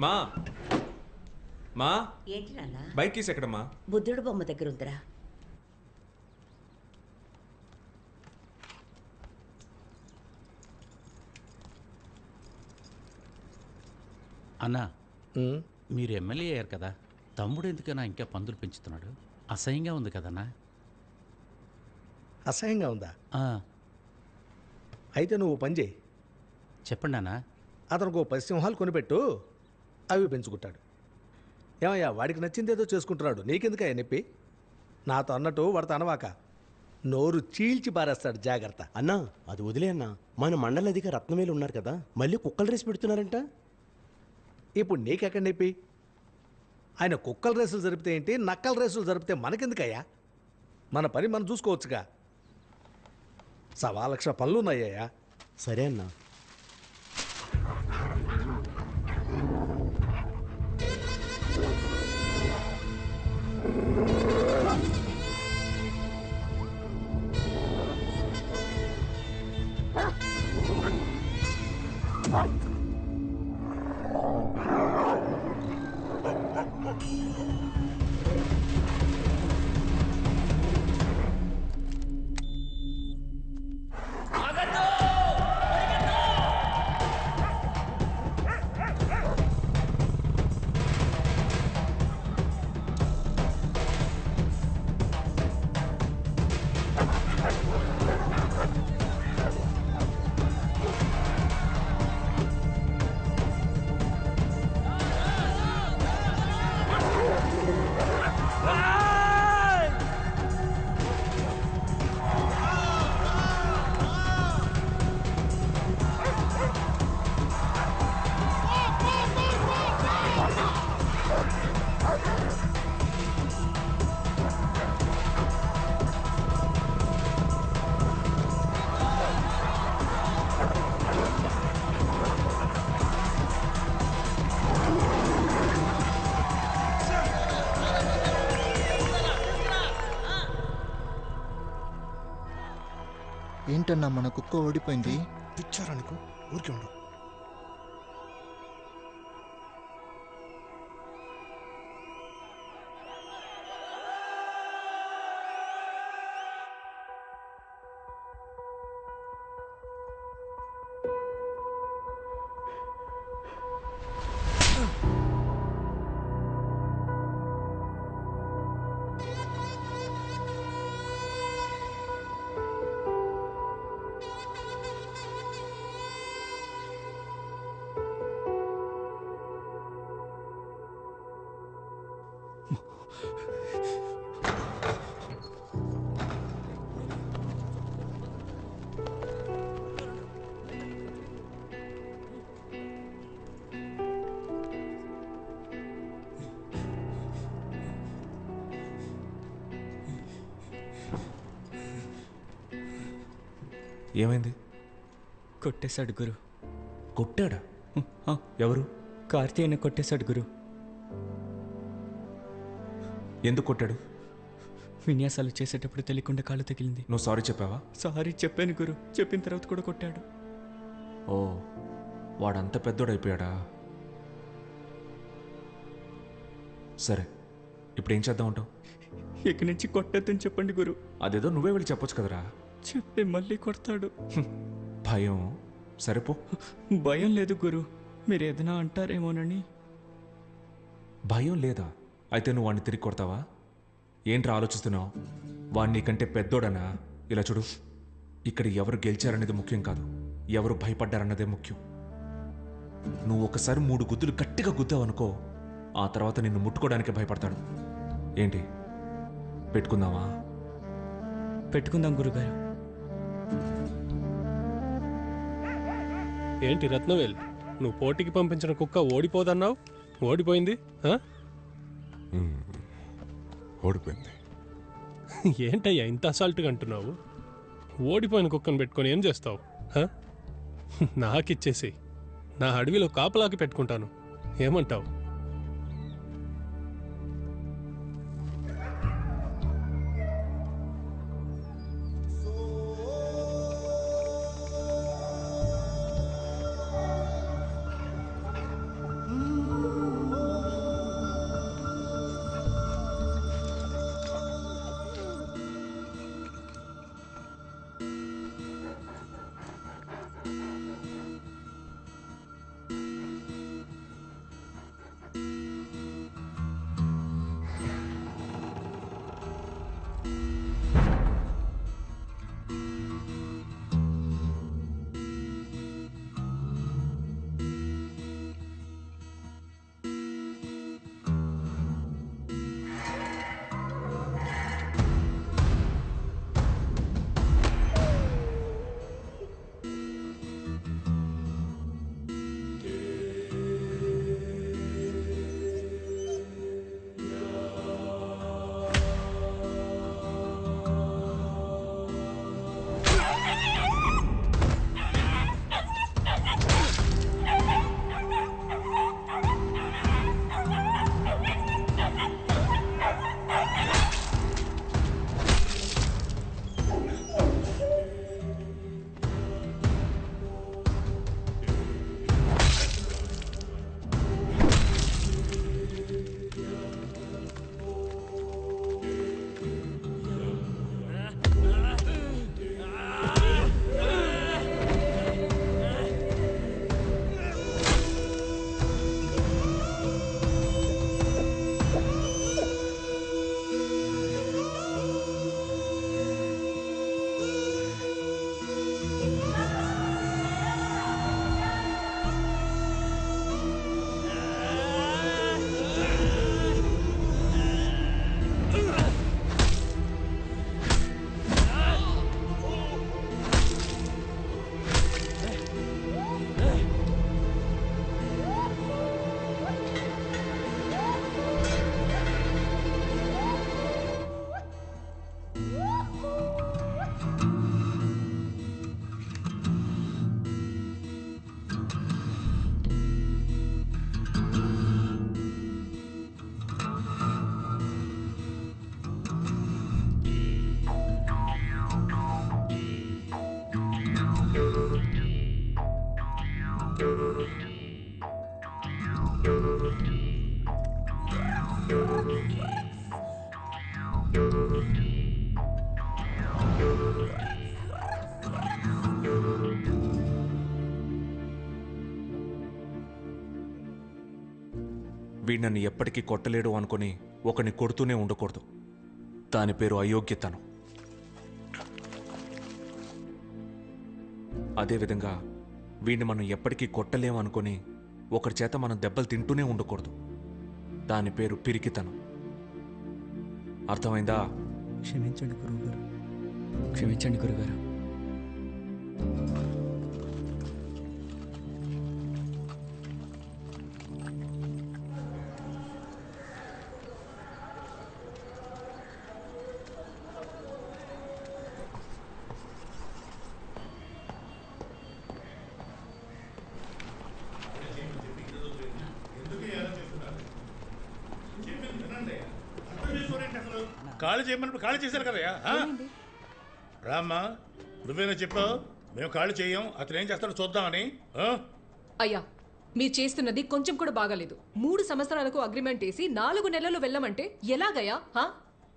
మా మా ఏంటి నాన్న? బైక్ కీస్ ఎక్కడమ్మా? బుద్ధుడు బొమ్మ దగ్గర ఉందిరా. అన్నా, మీరు ఎమ్మెల్యే అయ్యారు కదా, తమ్ముడు ఎందుకన్నా ఇంకా పందులు పెంచుతున్నాడు? అసహ్యంగా ఉంది కదన్నా. అసహ్యంగా ఉందా? ఆ, అయితే నువ్వు పని చేయి. చెప్పండి అన్నా. అతనికి 10 సింహాలు కొనిపెట్టు, అవి పెంచుకుంటాడు. ఏమయ్యా, వాడికి నచ్చిందేదో చేసుకుంటున్నాడు, నీకెందుకయ్యా నొప్పి? నాతో అన్నట్టు వాడితో అనవాక, నోరు చీల్చి పారేస్తాడు, జాగ్రత్త. అన్నా అది వదిలే అన్నా, మన మండల అధిక రత్నవేలు ఉన్నారు కదా, మళ్ళీ కుక్కల రేసు పెడుతున్నారంట. ఇప్పుడు నీకెక్కడ నొప్పి? ఆయన కుక్కల రేసులు జరిపితే ఏంటి, నక్కల రేసులు జరిపితే మనకెందుకయ్యా? మన పని మనం చూసుకోవచ్చుగా. 1,00,000 పనులు ఉన్నాయ్యా. సరే అన్నా. ఏంటన్నా మన కుక్క ఓడిపోయింది? పిచ్చారనుకో, ఊరికే ఉండు. ఏమైంది? కొట్టేశాడు గురు. కొట్టాడా? ఎవరు? కార్తీయని కొట్టేశాడు గురు. ఎందుకు కొట్టాడు? విన్యాసాలు చేసేటప్పుడు తెలియకుండా కాళ్ళు తగిలింది. నువ్వు సారీ చెప్పావా? సారీ చెప్పాను గురు. చెప్పిన తర్వాత కూడా కొట్టాడు. ఓ, వాడంత పెద్దోడైపోయాడా? సరే, ఇప్పుడు ఏం చేద్దాం అంటావు? ఇక్కడి నుంచి కొట్టద్దని చెప్పండి గురు. అదేదో నువ్వే వెళ్ళి చెప్పొచ్చు కదరా. చెప్తే మళ్ళీ కొడతాడు. భయం. సరేపో. భయం లేదు గురు, మీరు ఏదైనా అంటారేమోనని. భయం లేదా? అయితే నువ్వు వాడిని తిరిగి కొడతావా? ఏంట్రా ఆలోచిస్తున్నావు? వాడిని నీకంటే పెద్దోడనా? ఇలా చూడు, ఇక్కడ ఎవరు గెలిచారనేది ముఖ్యం కాదు, ఎవరు భయపడ్డారన్నదే ముఖ్యం. నువ్వు ఒకసారి 3 గుద్దులు గట్టిగా గుద్దావనుకో, ఆ తర్వాత నిన్ను ముట్టుకోవడానికే భయపడతాడు. ఏంటి, పెట్టుకుందామా? పెట్టుకుందాం గురుగారు. ఏంటి రత్నవేల్, నువ్వు పోటీకి పంపించిన కుక్క ఓడిపోదన్నావు? ఓడిపోయింది? ఓడిపోయింది. ఏంటయ్యా ఇంత అసాల్ట్గా అంటున్నావు? ఓడిపోయిన కుక్కను పెట్టుకొని ఏం చేస్తావు? నాకిచ్చేసి నా అడవిలో కాపలాకి పెట్టుకుంటాను, ఏమంటావు? వీడు నన్ను ఎప్పటికీ కొట్టలేడు అనుకుని ఒకని కొడుతూనే ఉండకూడదు. దాని పేరు అయోగ్యతనం. అదేవిధంగా వీడిని మనం ఎప్పటికీ కొట్టలేము అనుకుని ఒకరి చేత మనం దెబ్బలు తింటూనే ఉండకూడదు. దాని పేరు పిరికితనం. అర్థమైందా? క్షమించండి గురువుగారు, క్షమించండి గురుగారు. ఖాళీ చేయమన్నప్పుడు ఖాళీ చేశారు కదయ్యా. రామ్మా, నువ్వేనా చెప్పావు మేము ఖాళీ చేయం, అతను ఏం చేస్తాడో చూద్దామని. అయ్యా, మీరు చేస్తున్నది కొంచెం కూడా బాగాలేదు. 3 సంవత్సరాలకు అగ్రిమెంట్ వేసి 4 నెలలు వెళ్ళమంటే ఎలాగయ్యా?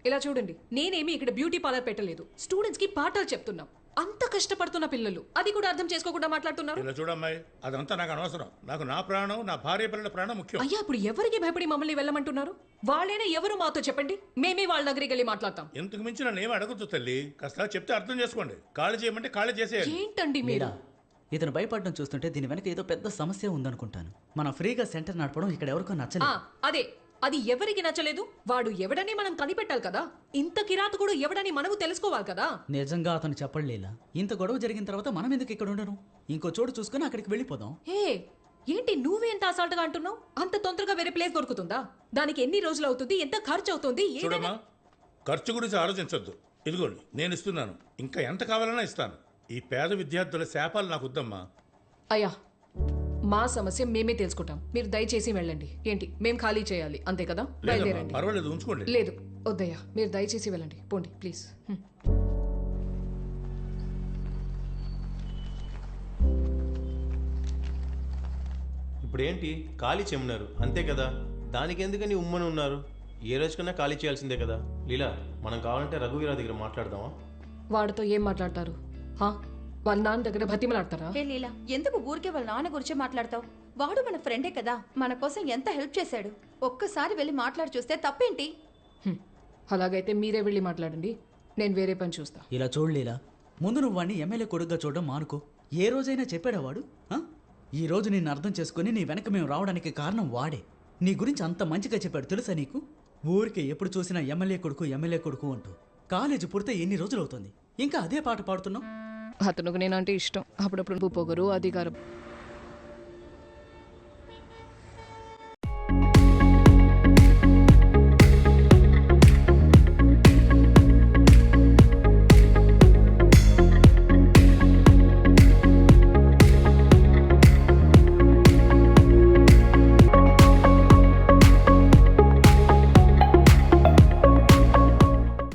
ఇలా చూడండి, నేనేమి ఇక్కడ బ్యూటీ పార్లర్ పెట్టలేదు, స్టూడెంట్స్ కి పాఠాలు చెప్తున్నాం. అంత కష్టపడుతున్న పిల్లలు అది కూడా అర్థం చేసుకోకుండా మాట్లాడుతున్నారు. ఇలా చూడమ్మాయి, అదంతా నాకు అనవసరం. నాకు నా ప్రాణం, నా భార్య పిల్లల ప్రాణం ముఖ్యం. అయ్యా, ఇప్పుడు ఎవరికి భయపడి మమ్మల్ని వెళ్ళమంటున్నారు? వాళ్ళైనా ఎవరు మాతో చెప్పండి, మేమే వాళ్ళ దగ్గరికి వెళ్ళి మాట్లాడతాం. ఇంతకు మించి నన్ను ఏమి అడగొద్దు తల్లి, కాస్త చెప్తే అర్థం చేసుకోండి. ఖాళీ చేయమంటే ఖాళీ చేసేయాలి. ఏంటండి మీరు? ఇతను భయపడడం చూస్తుంటే దీని వెనక ఏదో పెద్ద సమస్య ఉందనుకుంటాను. మనం ఫ్రీగా సెంటర్ నడపడం ఇక్కడ ఎవరికో నచ్చలేదు. అదే, అది ఎవరికి నచ్చలేదు? వాడు ఎవడని మనం కనిపెట్టాలి కదా. ఇంత కిరాతకుడు ఎవడని మనము తెలుసుకోవాలి కదా. నిజంగా అతను చెప్పలేలా. ఇంత గొడవ జరిగిన తర్వాత మనం ఎందుకు ఇక్కడ ఉండను? ఇంకో చోటు చూసుకుని అక్కడికి వెళ్ళిపోదాం. ఏంటి నువ్వే ఎంత అసాల్ట్గా అంటున్నావు? అంత తొందరగా వేరే ప్లేస్ దొరుకుతుందా? దానికి ఎన్ని రోజులు అవుతుంది? ఎంత ఖర్చు అవుతుంది? చూడమ్మా, ఖర్చు గురించి ఆలోచించొద్దు. ఇదిగోండి నేను ఇస్తున్నాను, ఇంకా ఎంత కావాలన్నా ఇస్తాను. ఈ పేద విద్యార్థుల శాపాలు నాకు వద్దమ్మా. అయ్యా, మా సమస్య మేమే తెలుసుకుంటాం, మీరు దయచేసి వెళ్ళండి. ఏంటి మేం ఖాళీ చేయాలి అంతే కదా? బయలుదేరండి. పర్వాలేదు, ఉంచుకోండి. లేదు వద్దయ్యా, మీరు దయచేసి వెళ్ళండి, పోండి ప్లీజ్. ఇప్పుడు ఏంటి ఖాళీ చేయమన్నారు అంతే కదా, దానికి ఎందుకని ఉమ్మని ఉన్నారు? ఏ రోజుకన్నా ఖాళీ చేయాల్సిందే కదా. లీలా, మనం కావాలంటే రఘువీరా దగ్గర మాట్లాడదామా? వాడితో ఏం మాట్లాడతారు? వాళ్ళ నాన్న దగ్గర బతిమలాడతారా? హే లీలా, ఎందుకు ఊరికే వాళ్ళ నాన్న గురించి మాట్లాడతావు? వాడు మన ఫ్రెండే కదా, మన కోసం ఎంత హెల్ప్ చేశాడు. ఒక్కసారి వెళ్ళి మాట్లాడి చూస్తే తప్పేంటి? అలాగైతే మీరే వెళ్ళి మాట్లాడండి, నేను వేరే పని చూస్తా. ఇలా చూడలేలా, ముందు నువ్వు వాడిని ఎమ్మెల్యే కొడుగ్గా చూడడం మానుకో. ఏ రోజైనా చెప్పాడా వాడు? ఈ రోజు నిన్ను అర్థం చేసుకుని నీ వెనక మేము రావడానికి కారణం వాడే. నీ గురించి అంత మంచిగా చెప్పాడు తెలుసా నీకు? ఊరికే ఎప్పుడు చూసినా ఎమ్మెల్యే కొడుకు అంటూ. కాలేజీ పుడితే ఎన్ని రోజులు అవుతుంది, ఇంకా అదే పాట పాడుతున్నావు? అతనుకు నేనంటే ఇష్టం. అప్పుడప్పుడు పొగరు, అధికారం